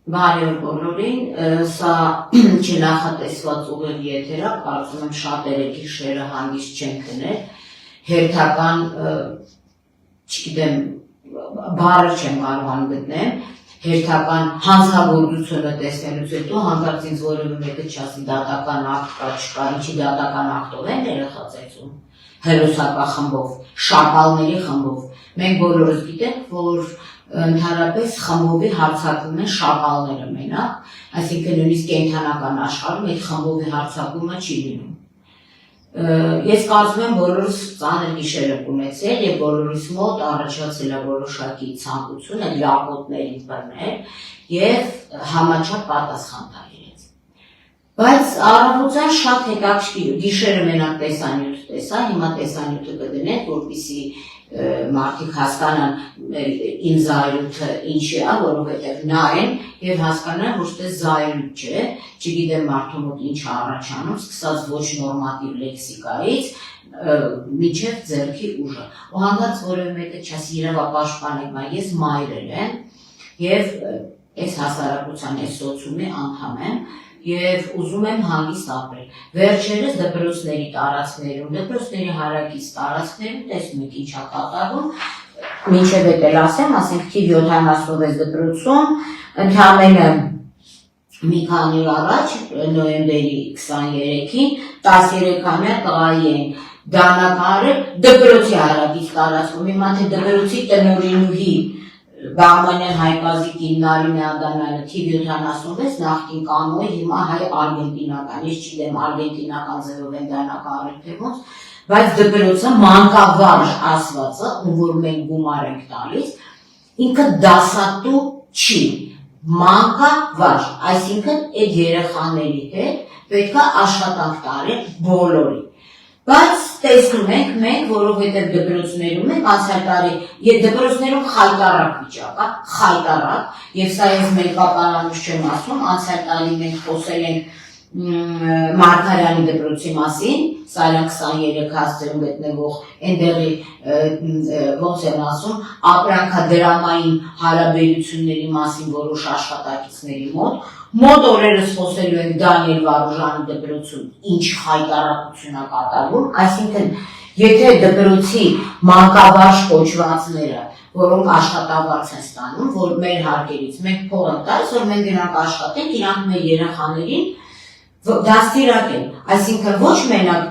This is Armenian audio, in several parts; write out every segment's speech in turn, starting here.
Բարև բոլորին, սա չնախատեսված ուղիղ եթերա, կարծում եմ շատերը գիշերը հանգիստ չեն քնել, հերթական, չգիտեմ, բառը չեմ կարողանում գտնեմ, հերթական հանցագործությունը տեսնելուց հետո հանկարծ ինձ որևէ մեկը չասի դատական ակտ կա, չկա, ինչի դատական ակտով են երեխա ծեծում, հերոսապա խմբով, շապալների խմբով, մենք բոլորս գիտենք, որ ընդհանրապես խմբովի հարձակվում են շապալները մենակ, այսինքն նույնիսկ կենդանական աշխարհում այդ խմբովի հարձակումը չի լինում։ Ես կարծում եմ բոլորս ծանր գիշերը ունեցել եւ բոլորիս մոտ առաջացել է որոշակի ցանկություն լապոտներին բռնել եւ համաչափ պատասխան տալ իրենց։ Բայց առավոտյան շատ հետաքրքիր գիշերը մենակ տեսանյութ տեսա, հիմա տեսանյութը կդնենք, որպեսզի մարդիկ հասկանան իմ զայրույթը ինչի է, որովհետև նայեն եւ հասկանան, ոչ թե զայրույթ չէ, չգիտեմ մարդու մոտ ինչ է առաջանում, սկսած ոչ նորմատիվ լեքսիկայից, մինչև ձեռքի ուժը։ Ու հանկարծ որևէ մեկը չասի իրավապաշտպան եք, բայց ես մայրել եմ եւ այս հասարակության այս սոցիումի անդամ եմ եւ ուզում եմ հանգիստ ապրել։ Վերջերս դպրոցների տարածքներում, դպրոցների հարակից տարածքներում տեսնում եք ինչ է կատարվում, մինչև էլ ասեմ, ասենք թիվ 76 դպրոցում ընդամենը մի քանի օր առաջ նոյեմբերի 23-ին 13-ամյա տղայի են դանակարը դպրոցի հարակից տարածքում, հիմա թե դպրոցի տնօրինուհի Բաղմանյան Հայկազիկին Նարինե Ադամյանը թիվ 76 նախկին կանոյի հիմա հայ արգենտինական, ես չգիտեմ արգենտինական ձևով են դանակարել թե ոնց, բայց դպրոցը մանկավարժ ասվածը, ում որ մենք գումար ենք տալիս, ինքը դասատու չի, մանկավարժ, այսինքն այդ երեխաների հետ պետք է աշխատանք տարել բոլորի։ Բայց տեսնում ենք մենք, որովհետև դպրոցներում ենք անցյալ տարի, եւ դպրոցներում խայտարակ վիճակ է, խայտարակ, եւ սա ես մենք կապարանուց չեմ ասում, անցյալ տարի մենք խոսել ենք Մարգարյանի դպրոցի մասին, Սարյան 23 հասցեում գտնվող այնտեղի ոնց եմ ասում, ապրանքադրամային հարաբերությունների մասին որոշ աշխատակիցների մոտ օրերս խոսելու ենք Դանիել Վարուժանի դպրոցում ինչ խայտարակություն է կատարվում, այսինքն եթե դպրոցի մանկավարժ կոչվածները, որոնք աշխատավարձ են ստանում, որ մեր հարկերից մենք փող ենք տալիս, որ մենք դրանք աշխատենք, իրանք մեր երեխաներին դաստիարակեն, այսինքն ոչ մենակ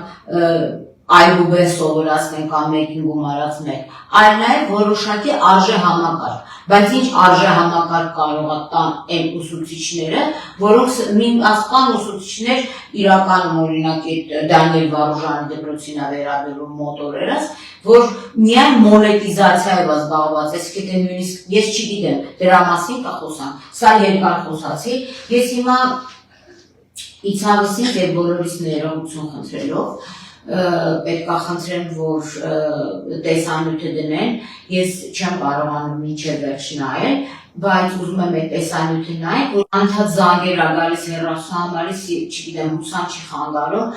այգուբեն սովորացնեն կամ մեկին գումարած մեկ, այլ նաև որոշակի արժե համակարգ, բայց ինչ արժե համակարգ կարող է տան այն ուսուցիչները, որոնք ասպան ուսուցիչներ իրականում օրինակ Դանիել Վարուժանի դպրոցին է վերաբերում մոտ օրերս, որ միայն մոնետիզացիայով զբաղված է, եթե նույնիսկ ես չգիտեմ, դրա մասին կխոսամ, սա երկար խոսացի, ես հիմա իցավսին և բոլորիս ներողություն խնդրելով, պետք է խնդրեմ, որ տեսանյութը դնեն, ես չեմ կարողանում մինչև վերջ նայել, բայց ուզում եմ այդ տեսանյութը նայել, որ անդադ զանգեր ա գալիս հեռախոսահամարից, չգիտեմ, հուսամ չի խանգարում,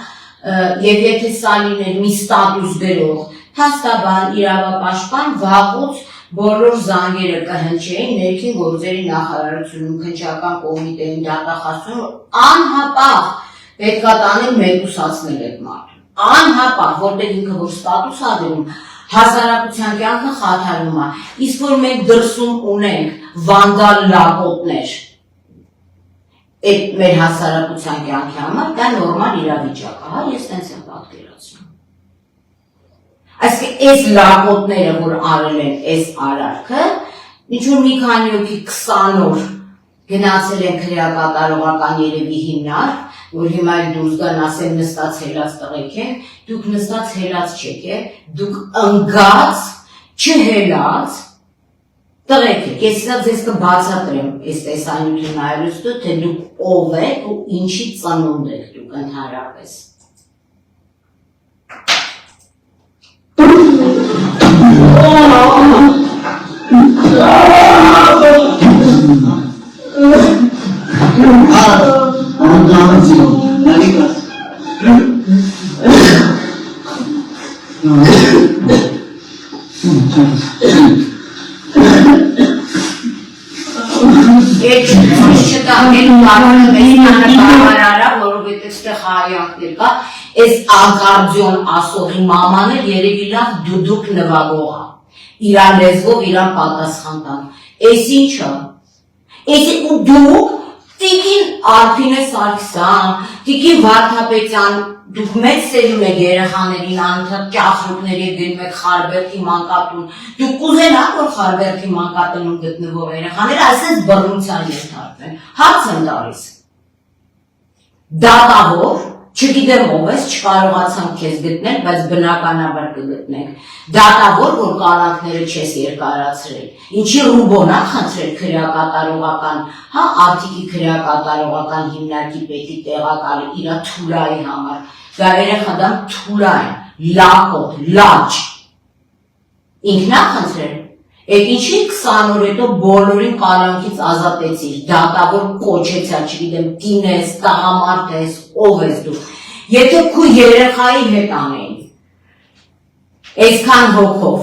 եւ եթե սա լիներ մի ստատուս գրող, փաստաբան, իրավապաշտպան, վաղուց բոլոր զանգերը կհնչեին ներքին գործերի նախարարությունում, քննչական կոմիտեին, դատախազում, անհապաղ պետք է տանեն մեկուսացնել այդ մարդուն, անհապաղ, որտեղ ինքը որ ստատուս ա դնում, հասարակության կյանքը խաթարում է, իսկ որ մենք դրսում ունենք վանդալ լապոտներ, այդ մեր հասարակության կյանքի համար, դա նորմալ իրավիճակ է, ես տենց եմ պատկերացնում։ Այսինքն այս լապոտները, որ արել են այս արարքը, ինչ-որ մի քանի հոգի 20 օր գնացել են քրեակատարողական երևի հիմնար, որ հիմա էլ դուրս գան ասեն նստած հելած տղեկ են, դուք նստած հելած չեք, դուք ընգած, չհելած տղեկ եք, ես սա ձեզ կբացատրեմ այս տեսանյութը նայելուց հետո, թե դուք ով եք ու ինչի ծնունդ եք դուք ընդհանրապես։ Այդ չտա, այդ մարդը մեզանը բավարարա, որովհետև ստեղ հայանքներ կա, այս ակարդիոն ասողի մաման էլ երևի լավ դուդուկ նվագողա, իրան լեզվով իրան պատասխան տան, այս ինչա, ու դուք տիկին Արփինե Սարգսյան, տիկին Վարդապետյան, դուք մեծ սերում եք երեխաներին անընդհատ ճախրուկներ և գնում եք Խարբերդի մանկատուն, դուք կուզենաք, որ Խարբերդի մանկատունում գտնվող երեխաները այսպես բռնության ենթարկվեն, հարց եմ տալիս։ Դատավոր, չգիտեմ ով ես, չկարողացամ քեզ գտնել, բայց բնականաբար կգտնենք։ Դատավոր, որ կարանքները չես երկարացրել, ինչի ռուբոնա խնդրել քրեակատարողական, հա, արտիկի քրեակատարողական հիմնարկի պետի տեղակալը իրա թուլայի համար, դա երեխան թուլա են, լակոտ, լաճ, ինքնա խնդրել, այդ ինչի 20 օր հետո բոլորին կարանքից ազատեցիր, դատավոր կոչեցա, չգիտեմ, կին ես, տղամարդ ես, ով ես դու, եթե քու երեխայի հետ անեին, այսքան հոգով,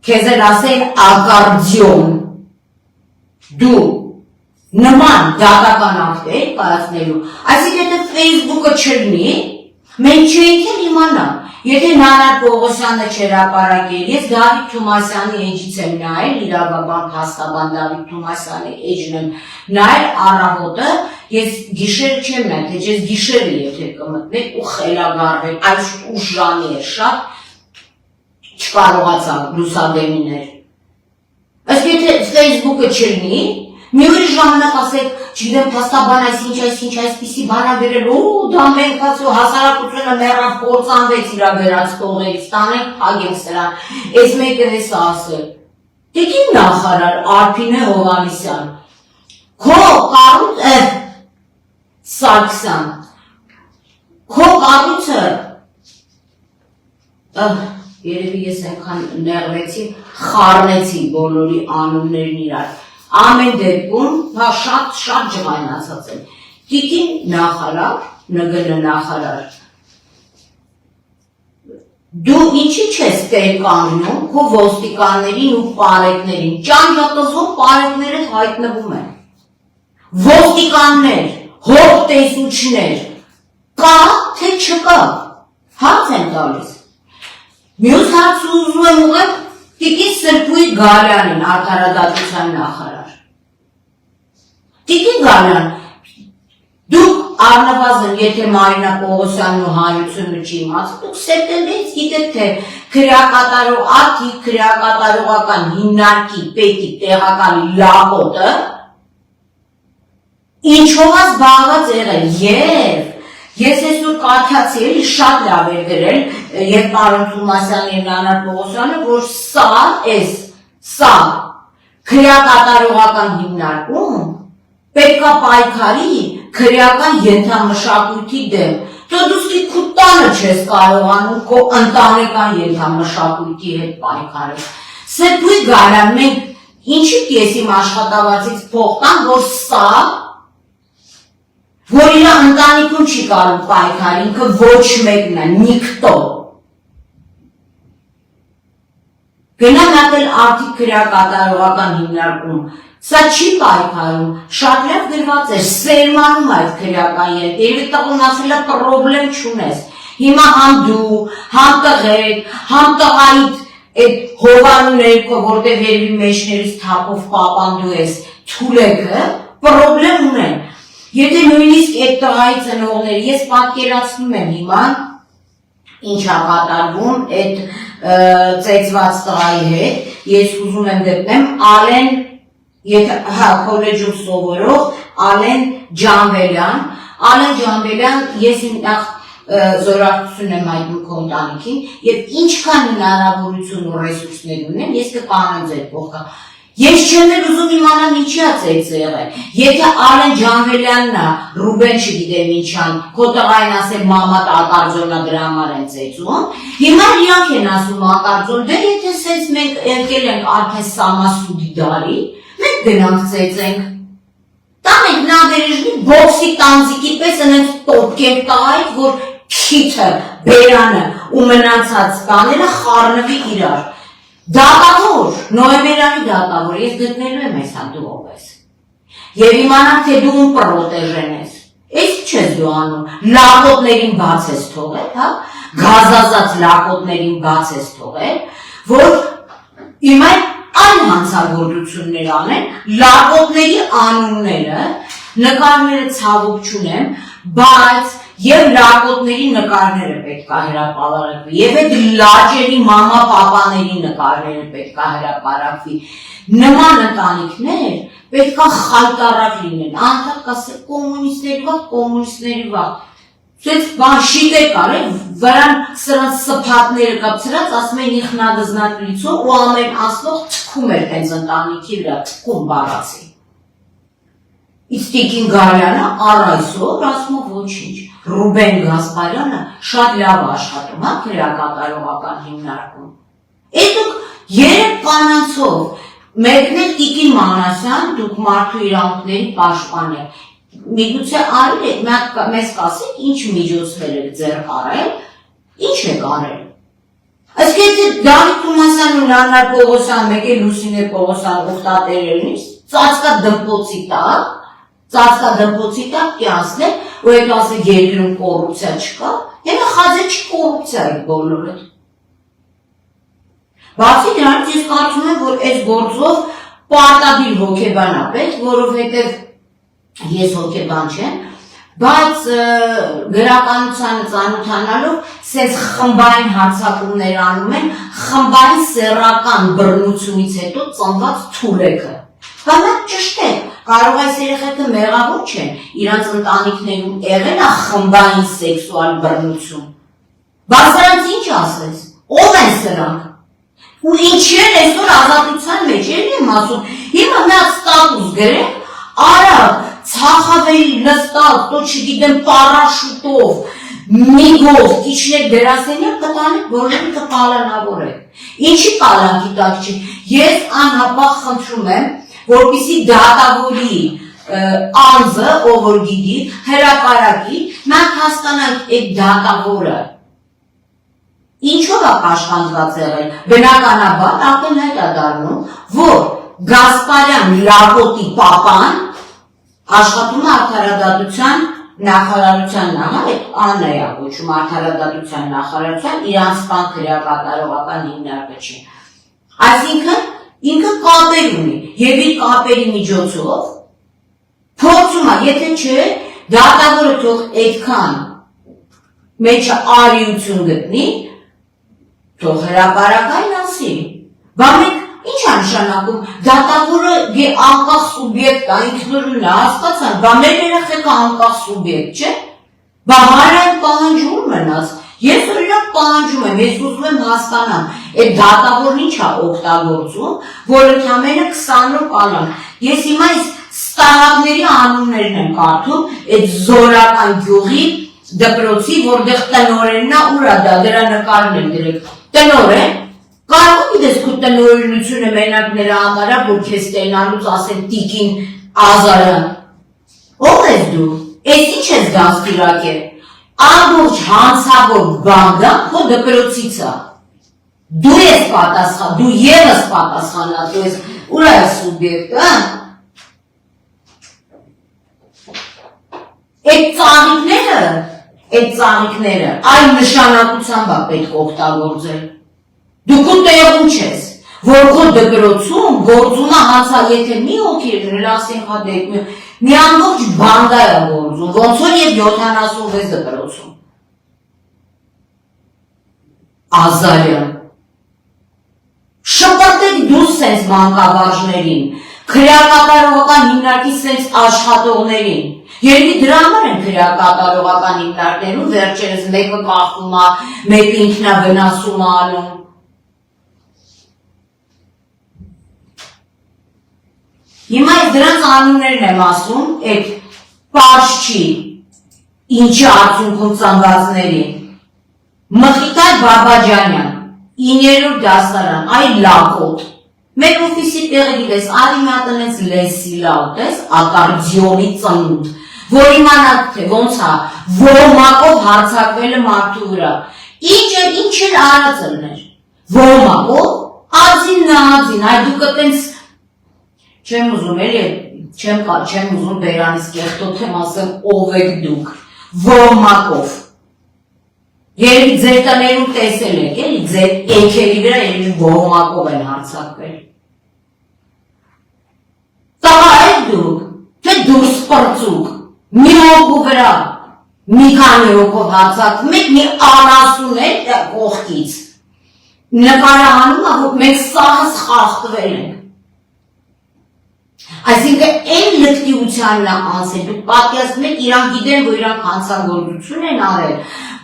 քեզ էլ ասեին ակարդիոն, դու նման դատական ակտեր կայացնելու, այսինքն եթե Facebook-ը չլինի, մենք չէինք էլ իմանալ, եթե Նանար Պողոսյանը չհրապարակեր, ես Դավիթ Թումասյանի էջից եմ նայել, իրավաբան փաստաբան Դավիթ Թումասյանի էջն եմ նայել առավոտը, ես գիշերը չեմ նայել, թե ես գիշերը եթե կմտնեք ու խելագարվեք, այս ուժանի էր շատ, չկարողացա լուսադեմիներ։ Ըստ եթե Facebook-ը չլինի, մի ուրիշ ժամանակ ասեք, չգիտեմ, փաստաբան այսպիսի բան ա վերել, դա մենք հասարակությունը մեռավ կործանվեց իրա վերած տողերից, տանենք փագենք սրան, այս մեկը էս ասել։ Տիկին նախարար Արփինե Հովհաննիսյան, քո կառույցը Սարգսյան, քո կառույցը երևի ես այնքան նեղվեցի, խառնեցի բոլորի անուններն իրար։ Ամեն դեպքում շատ ջղայնացած են։ Տիկին նախարար, ՆԳՆ նախարար, դու ինչի չես տեր կանգնում քո ոստիկաններին ու պարեկներին, ճանճատոզող պարեկները հայտնվում են։ Ոստիկաններ, հող տեսուչներ, կա թե չկա, հարց եմ տալիս։ Մյուս հարցը ուզում եմ ուղղել Տիկին Սրբույր Գալյանին, արդարադատության նախարար։ Տիկին Գալյան, դուք առնվազն, եթե Մարինա Պողոսյանն ու հանրությունը չի իմացել, դուք սեպտեմբերից գիտեք, թե քրեակատարողական հիմնարկի պետի տեղակալի լապոտը ինչով է զբաղված եղել և ես այսօր կարդացի էլի շատ լավ էր գրել և պարոն Թումասյանը և Նանար Պողոսյանը, որ սա քրեակատարողական հիմնարկում պետքա պայքարի քրեական ենթամշակույթի դեմ, թե դու քո տանը չես կարողանում քո ընտանեկան ենթամշակույթի հետ պայքարել։ Սրբույր Գալյան, մենք ինչի կես իմ աշխատավարձից փող տան, որ սա որ իրա ընտանիքում չի կարող պայքար, ինքը ոչ մեկն է, նիքտո։ Գնամ հատել արդիկ քրեակատարողական հիմնարկում, սա չի պայքարում, շատ լավ գրված էր, սերմանում այդ քրեական երդ, երևի տղուն ասել է պրոբլեմ չունես, հիմա համ դու, համ տղեկ, համ տղայիդ այդ հովանու ներքո, որտեղ երևի մեջներից թափով պապանդու ես, թուլեկը, պրոբլեմ ունեն։ Եթե նույնիսկ այդ տղայի ծնողները, ես պատկերացնում եմ հիմա, ինչ ա կատարվում այդ ծեծված տղայի հետ, ես ուզում եմ գտնեմ Ալեն, քոլեջում սովորող Ալեն Ջանվելյան, ես իմ նախ զորակցություն եմ այդում քո ընտանիքին և ինչքան հնարավորություն ու ռեսուրսներ ունեմ, ես կկանեմ ձեր փոխկա։ Ես չեմ էլ ուզում իմանալ ինչի ա ծեծը եղել, եթե Ալեն Ջանվելյանն ա, Ռուբեն չգիտեմ ինչան, քո տղային ասել մամատ ակարդիոնա դրա համար են ծեծում, հիմա իրանք են ասում ակարդիոն, դե եթե սենց մենք եկել ենք արդեն Սամասուդի դարի, մենք գնանք ծեծենք, տանենք նադերեժնի բոքսի տանձիկի պես ընենց տոտկենք տղայից, որ քիթը, բերանը ու մնացած կաները խառնվի իրար։ Դատավոր, նոյեմբերանի դատավոր, ես գտնելու եմ այս հանդու ով ես։ Եվ իմանանք, թե դու ում պրոտեժեն ես։ Էս չես դու անում, լակոտներին բաց ես թողել, հա, գազազած լակոտներին բաց ես թողել, որ իմա այլ հանցագործություններ անեն, լակոտների անունները, նկարները ցավոք չունեմ, բայց եւ լակոտների նկարները պետք է հրապարակվի, եւ այդ լաճերի մամա պապաների նկարները պետք է հրապարակվի, նման ընտանիքներ պետք է խայտարակ լինեն, անդադ կասել կոմունիստների վաղ, Սենց բան շիտե կարել, վրան սրանց սպատները կապցրած, ասում են իխնագզնակ լիցո ու ամեն ասնող թքում էր հենց ընտանիքի վրա, թքում բարացի։ Իստիկին Գարյանը առ այսօր ասում ոչինչ, Ռուբեն Գասպարյանը շատ լավ աշխատում, հա, քրեակատարողական հիմնարկում։ Էդ դուք երեք կանանցով, մեկն էլ Տիկին Մանասյան, դուք մարդու իրավունքների պաշտպան եք։ Միգուցե արել եք, մեզ կասեք, ինչ միջոցներ եք ձեռք արել, ինչ եք արել։ Այսինքն եթե Դավիթ Թումանյան ու Լանար Պողոսյան, մեկ էլ Լուսինե Պողոսյան օգտատերերից ծածկա դմփոցի տակ կյանցնել, ու հետո ասեք երկրում կոռուպցիա չկա, հետո խաձե չի կոռուպցիա եք բոլորը։ Բացի դրանից ես կարծում եմ, որ այս գործով պարտադիր հոգեբան է պետք, որովհետև ես հոգեբան չեմ, բայց գրականությանը ծանոթանալով սենց խմբային հարձակումներ անում են խմբային սեռական բռնությունից հետո ծնված թուրեքը։ Բանակ ճշտ է, կարող այս երեխեքը մեղավոր չեն, իրանց ընտանիքներում եղել է խմբային սեքսուալ բռնություն։ Բայց սրանց ինչ ասես, ով են սրանք։ Ու ինչի են այսօր ազատության մեջ եմ ասում, հիմա մի հատ ստատուս գրեք, արա ցախավերի նստած, տո չգիտեմ պարաշուտով, միգով, իջնեք դերասենյակ կտանեք, բոլորին կկալանավորեք։ Ինչի կալանքի տակ չի, ես անհապաղ խնդրում եմ, որպեսզի դատավորի անձը, ով որ գիտի, հրապարակի, մենք հասկանանք այդ դատավորը ինչով է աշխատված եղել, բնականաբար ակնհայտ է դառնում, որ Գասպարյան լակոտի պապան աշխատում է արդարադատության նախարարության այդ Աննայա կոչում արդարադատության նախարարության իրանց կան քրեակատարողական հիմնարկը չի։ Այսինքն ինքը կապեր ունի եւ իր կապերի միջոցով փորձում է, եթե չէ, դատավորը թող այդքան մեջը արիություն գտնի, թող հրապարակային ասի։ Բա մենք ինչ է նշանակում, դատավորը անկախ սուբյեկտ է, ինքնուրույն է, հասկացան, բա մեր երեխեքը անկախ սուբյեկտ չէ, բա հանրային պահանջում մնաց, ես օրինակ պահանջում եմ, ես ուզում եմ հասկանամ, այդ դատավորն ինչ է օգտագործում, որ ընդամենը 20 օր կանան, ես հիմա այս ստահակների անուններն եմ կարդում, այդ զորական գյուղի դպրոցի, որտեղ տնօրենն է, ուր է դա, դրա նկարն եմ դրեք, տնօրեն, կարող գիտես քո տնօրենությունը մենակ նրա համար է, որ քեզ տենալուց ասեն Տիկին Ազարյան։ Ո՞վ ես դու։ Էս ինչ ես դաստիարակել։ Ամբողջ հանցավոր բանդը քո դպրոցից է։ Դու ես պատասխան, դու ևս պատասխանատու ես։ Ուր է սուբյեկտը։ Այդ ծաղիկները այլ նշանակությամբ է պետք օգտագործել։ Դուք ու տեղում չես, որ քո դպրոցում գործում է հանցա, եթե մի հոգի հրասեն հատեք, մի ամբողջ բանդա է գործում, ոնց որ և 76 դպրոցում։ Ազարյան, շպրտեք դուս սենց մանկավարժներին, քրեակատարողական հիմնարկի սենց աշխատողներին, Երևի դրա համար են քրեակատարողական հիմնարկներում վերջերս մեկը կախվում է, մեկը ինքնավնասում է անում։ Հիմա ես դրանց անուններն եմ ասում, այդ պարզ չի, ինչի արդյունքում ծնվածներին։ Մխիթար Բաբաջանյան, 9-րդ դասարան, այ լակոտ։ Մեր օֆիսի տեղը գիտես, արի մատնեց լեսի լավտես, ակարդիոնի ծնունդ, որ իմանաք թե ոնց է, ոմակով հարցակվելը մարդու վրա։ Ինչ էլ արածըլներ, ոմակով, ածին նազին, այ դուք տենց չեմ ուզում էլի չեմ ուզում բերանից կեղտոթեմ ասեմ ով եք դուք, ոհմակով։ Երևի ձեր տներում տեսել եք, էլի ձեր էքերի վրա երևի ոհմակով են հարձակվել։ Տղա եք դուք, թե դուրս պրծուկ, մի հոգու վրա, մի քանի հոգով հարձակվում եք, մի անասուն եք կողքից։ Նկարահանում է, որ մենք սաղս խախտվել ենք։ Այսինքն այն լկտիությանն է անցել, դուք պատկերացնում եք իրանք գիտեն, որ իրանք հանցագործություն են արել,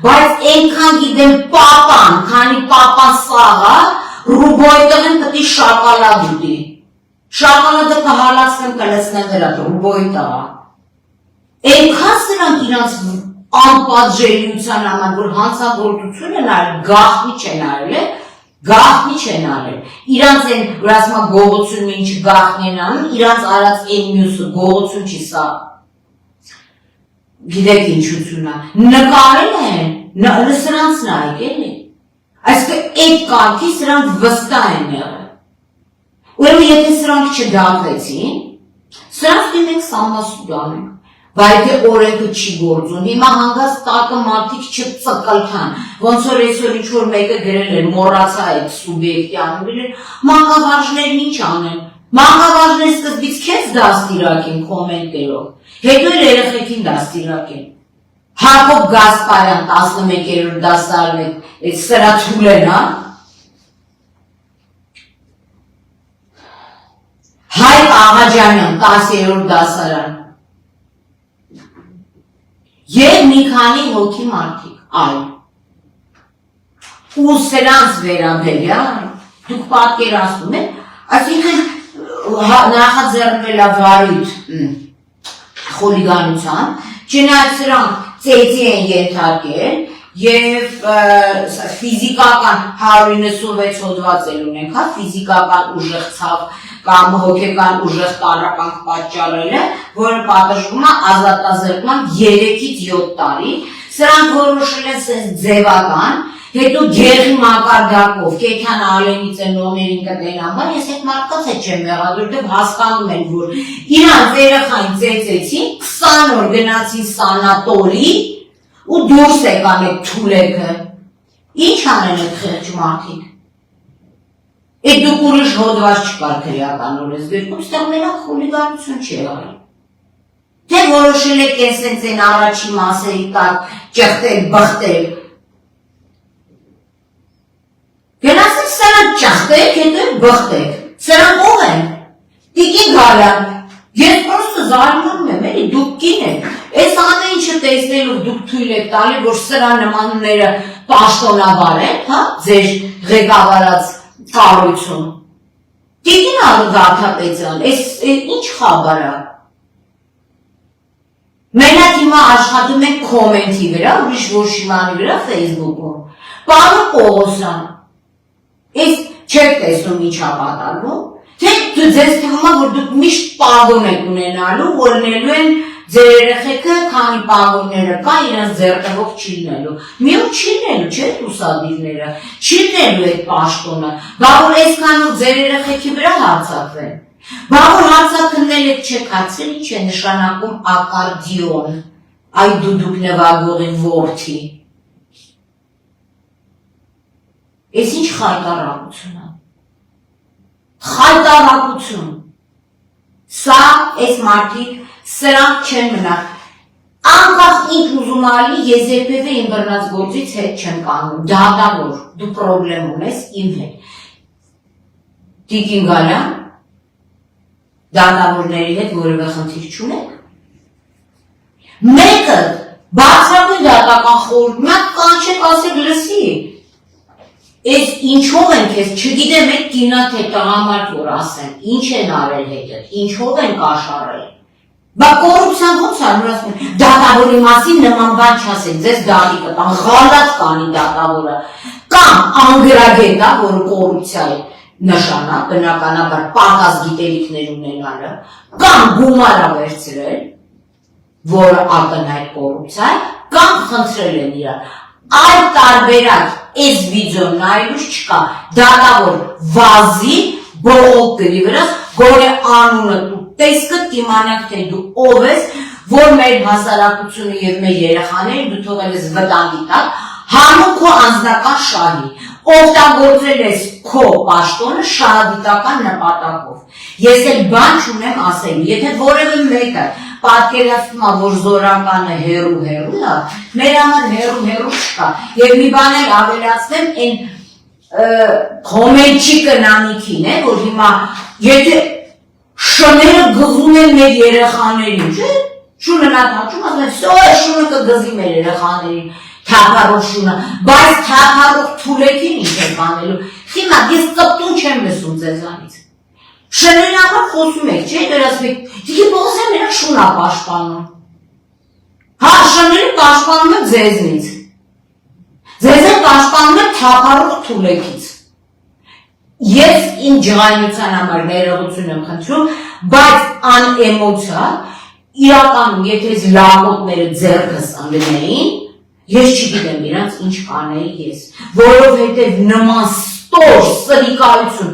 բայց այնքան գիտեն պապան, քանի պապան սաղը, ռուբոյտղեն պտի շակալադ ուտի։ Շակալադը կհալացնեմ կլսնեմ դրա, ռուբոյ տղա։ Այնքան սրանք իրանց անպատժելիության համար, որ հանցագործություն են արել, գաղտնի չեն արել, գաղտնի չեն արել, իրանց են, որ ասմա գողություն մինչ գաղտնի են անում, իրանց արած են մյուսը գողություն չի սա, գիտեք ինչություն է, նկարել են, սրանց նայք էլի, այսինքն այդ կարգի սրանք վստահ են եղել, ուրեմն եթե սրանք չդատվեցին, սրանք դիմենք սամասուդ անենք, բայց եթե օրենքը չի գործում, հիմա հանգած տակը մարդիկ չծկլթան, ոնց որ այսօր ինչ-որ մեկը գրել էր, մոռացա այդ սուբյեկտի անունը, մանկավարժներն ինչ անեն, մանկավարժներ սկզբից քեզ դաստիարակեն կոմենտերով, հետո էլ երեխեքին դաստիարակեն, Հակոբ Գասպարյան 11-րդ դասարան այդ սրաթուլեն, հա, Հայկ Աղաջանյան 10-րդ դասարան Եվ մի քանի հոգի մարդիկ, այլ, ու սրանց վերաբերյալ, դուք պատկերացնում եք, այսինքն նախաձեռնվել է վարույթ խուլիգանության, չնայած սրանք ծեծի են ենթարկել և ֆիզիկական 196 հոդված էլ ունենք, ֆիզիկական ուժեղ ցավ կամ հոգեկան ուժեղ տարրականք պատճառել է, որը պատժվում է ազատազրկման 3-ից 7 տարի, սրանք որոշել են սենց ձևական, հետո գեղի մակարդակով, կեքյան ալենի ծնողներին կտեն ամբար, ես այդ մարդկաց հետ չեմ եղած, որտեղ հասկանում են, որ իրանց երեխային ծեծեցին, 20 օր գնացին սանատորի ու դուրս եկան այդ թուլեքը, ինչ անեն այդ խեղճ մարդիկ։ Այդ դուք ուրիշ հոդված չկար քրեական օրենսգրքում, ստեղ մենակ խուլիգանություն չի եղել։ Թե որոշել եք սենց են առաջի մասերի տակ ճխտել, բխտել։ Գնացեք սրանք ճխտեք, հետո բխտեք։ Սրանք ով են։ Տիկին Գալյան։ Ես պրոստը զարմանում եմ, էլի դուք կին եք։ Այս ամեն ինչը տեսնելով դուք թույլ եք տալի, որ սրա նմանները պաշտոնավար են, հա, ձեր ղեկավարած կառույցում։ Տիկին Գաթապետյան, ինչ խաբար է։ Մենակ հիմա աշխատում եք կոմենտի վրա, ուրիշ ոչ իմանի վրա Facebook-ում։ Պարոն Պողոսյան, ես չեք տեսնում ինչ է պատահում, թե ձեզ թվում է, որ դուք միշտ պագոն եք ունենալու, որնելու են ձեր երեխեքը, քանի պագոնները կա, իրենց ձեռքով չի լինելու։ Մի ու չի լինելու, չէ՞ ուսադիրները, չի լինելու այդ պաշտոնը, բա որ այսքանով ձեր երեխեքի վրա հարձակվեն։ Բա որ հարձակումներ եք չեք հացել, ինչ է նշանակում ակարդիոն, այ դուդուկ նվագողի որդի։ Այս ինչ խայտարակություն է։ Խայտարակություն։ Սա այս մարդիկ սրանք չեն մնա։ Անկախ ինքն ուզում ալի, ես երբևէ իմ բռնած գործից հետ չեմ կանգնում, դատավոր, դու պրոբլեմ ունես իմ հետ։ Տիկին Գալյան, դատավորների հետ որևէ խնդիր չունեք։ Մեկը բարձրագույն դատական խորհուրդ կանչեք ասեք լսի։ Այս ինչով են քեզ, չգիտեմ այդ կինա թե տղամարդ որ ասեն, ինչ են արել հետդ, ինչով են կաշառել։ Բա կոռուպցիան ոնց է, որ ասում են, դատավորի մասին նման բան չասեք, ձեզ դատի կտան, ղալած կանի դատավորը, կամ անգրագետ է, որ կոռուպցիա է նշանակ, բնականաբար պակաս գիտելիքներ ունենալը, կամ գումար է վերցրել, որը ակնհայտ կոռուպցիա է, կամ խնդրել են իրար։ Այդ տարբերակ այս վիդեոն նայելուց չկա, դատավոր վազի բողոք գրի վրաս, գորե անունը դու տեսքը դիմանակ թե դու ով ես, որ մեր հասարակությունը եւ մեր երեխաները դու թողել ես վտանգի տակ, հանուն քո անձնական շահի, օգտագործել ես քո պաշտոնը շահադիտական նպատակով։ Ես էլ բան չունեմ ասելու, եթե որևէ մեկը պատկերացնում է, որ զորականը հերու է, մեր համար հերու չկա, եւ մի բան էլ ավելացնեմ, այն Խոմեյնիչի նամիքին է, որ հիմա եթե շները գզում են մեր երեխաներին, չէ՞, շունը նա հաճում, ասում են, «Սո է շունը կգզի մեր երեխաներին», թափառող շունը, բայց թափառող թուլեքին ինչ է բանելու։ Հիմա ես կպտուն չեմ լսում ձեզանից։ Շների համար խոսում եք, չէ՞, դեր ասում եք, դիքի Պողոսյան նրանք շուն է պաշտպանում։ Հա, շները պաշտպանում են ձեզնից։ Ձեզ են պաշտպանում են թափառող թուլեքից։ Ես իմ ջղայնության համար ներողություն եմ խնդրում, բայց անէմոցիալ, իրականում եթե ես լակոտները ձեռքս անգնեին, ես չգիտեմ իրանց ինչ կանեի ես, որովհետև նման ստոր սրիկայություն,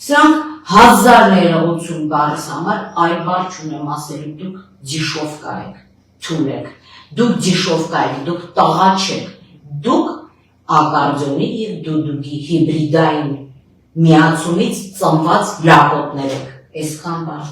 սրանք հազար ներողություն բարս համար, այլ բար չունեմ ասելու, դուք դիշովկա եք, թուլ եք, դուք դիշովկա եք, դուք տաղա չեք, դուք ակարդյոնի և դուդուկի հիբրիդային միացումից ծնված լակոտներ եք, այսքան բար։